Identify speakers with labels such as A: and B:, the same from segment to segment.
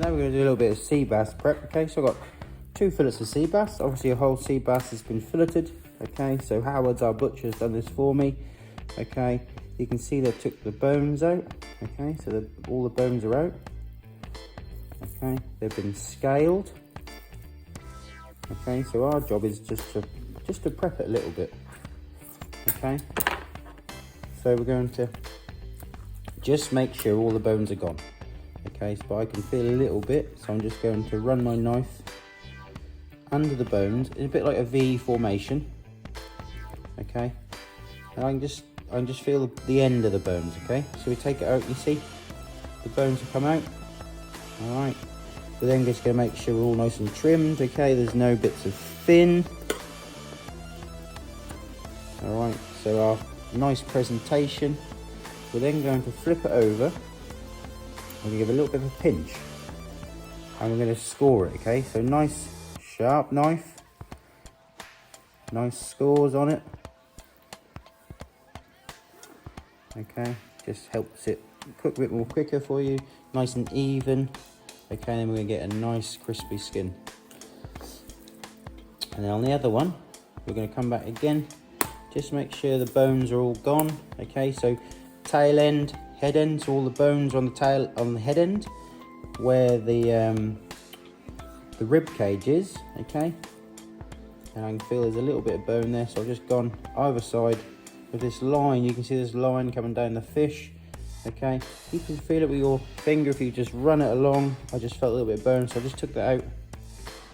A: now we're going to do a little bit of sea bass prep. Okay, so I've got 2 fillets of sea bass. Obviously a whole sea bass has been filleted. Okay, so Howard's, our butcher, has done this for me. Okay, you can see they took the bones out. Okay, so all the bones are out. Okay, they've been scaled. Okay, so our job is just to prep it a little bit. Okay, so we're going to just make sure all the bones are gone. Okay, but I can feel a little bit, so I'm just going to run my knife under the bones in a bit like a V formation. Okay, and I can just feel the end of the bones. Okay, so we take it out. You see, the bones have come out. All right, we're then just going to make sure we're all nice and trimmed. Okay, there's no bits of fin. All right, so our nice presentation. We're then going to flip it over. I'm going to give a little bit of a pinch, and we're going to score it. Okay, so nice sharp knife, nice scores on it. Okay, just helps it cook a bit more quicker for you, nice and even. Okay, and then we're going to get a nice crispy skin. And then on the other one, we're going to come back again, just make sure the bones are all gone. Okay, so tail end, head end, so all the bones are on the tail, on the head end, where the rib cage is. Okay, and I can feel there's a little bit of bone there, so I've just gone either side with this line. You can see this line coming down the fish. Okay, you can feel it with your finger if you just run it along. I just felt a little bit of bone, so I just took that out.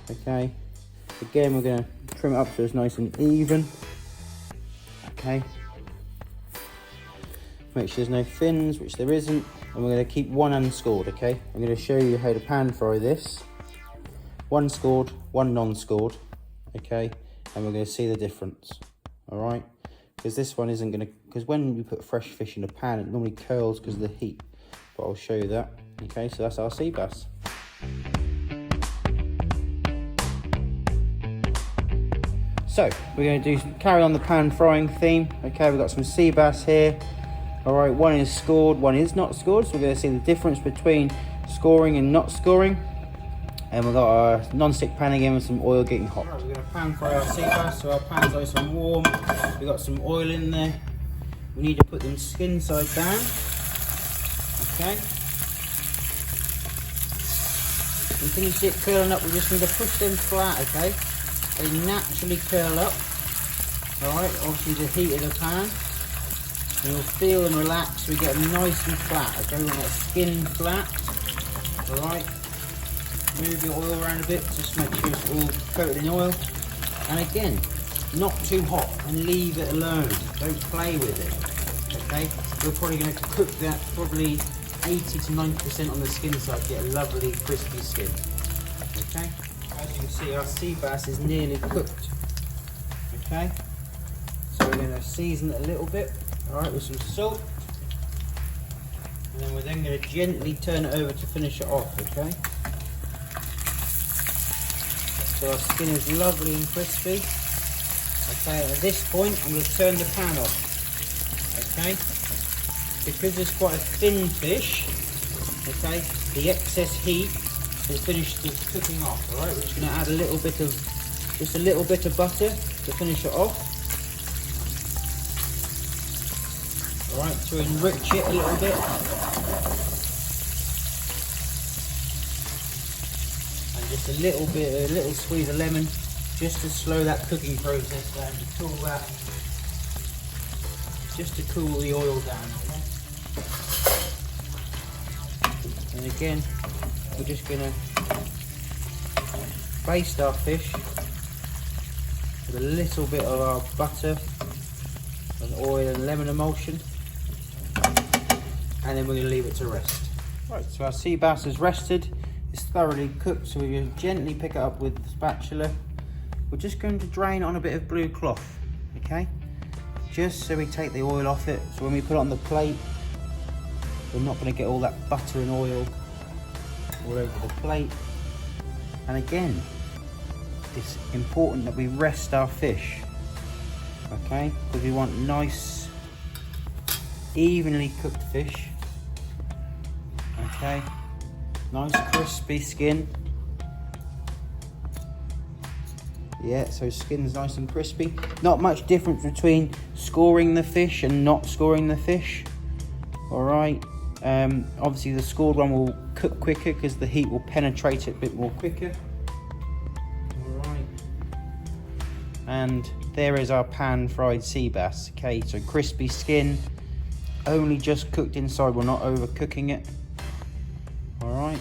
A: Okay, again we're going to trim it up so it's nice and even. Okay, make sure there's no fins, which there isn't, and we're going to keep one unscored. Okay, I'm going to show you how to pan fry this. One scored, one non-scored. Okay, and we're going to see the difference. All right, because this one isn't going to, because when you put fresh fish in a pan, it normally curls because of the heat, but I'll show you that. Okay, so that's our sea bass. So we're going to carry on the pan frying theme. Okay, we've got some sea bass here. All right, one is scored, one is not scored, so we're going to see the difference between scoring and not scoring. And we've got our non-stick pan again with some oil getting hot. Right, we're going to pan fry our sea bass, so our pan's nice and warm. We've got some oil in there. We need to put them skin side down. Okay. Until you see it curling up, we just need to push them flat. Okay. They naturally curl up. All right. Obviously the heat of the pan, and you'll feel them relax. We get them nice and flat. Okay. We want that skin flat. All right. Move the oil around a bit, just make sure it's all coated in oil. And again, not too hot, and leave it alone. Don't play with it. Okay, we're probably going to cook that probably 80 to 90% on the skin side to get a lovely crispy skin. Okay, as you can see, our sea bass is nearly cooked. Okay, so we're going to season it a little bit. All right, with some salt, and then we're then going to gently turn it over to finish it off. Okay. So our skin is lovely and crispy. Okay, at this point I'm going to turn the pan off. Okay, because it's quite a thin fish. Okay, the excess heat has finished the cooking off. All right, we're just going to add a little bit of, just a little bit of butter to finish it off. All right, to enrich it a little bit. Just a little bit, a little squeeze of lemon, just to slow that cooking process down, to cool that, just to cool the oil down. Okay? And again, we're just going to baste our fish with a little bit of our butter and oil and lemon emulsion, and then we're going to leave it to rest. Right, so our sea bass is rested. It's thoroughly cooked, so we just gently pick it up with the spatula. We're just going to drain it on a bit of blue cloth, okay? Just so we take the oil off it, so when we put it on the plate, we're not going to get all that butter and oil all over the plate. And again, it's important that we rest our fish, okay? Because we want nice, evenly cooked fish, okay? Nice crispy skin. Yeah, so skin's nice and crispy. Not much difference between scoring the fish and not scoring the fish. Alright, obviously the scored one will cook quicker because the heat will penetrate it a bit more quicker. Alright, and there is our pan fried sea bass. Okay, so crispy skin, only just cooked inside, we're not overcooking it. Alright.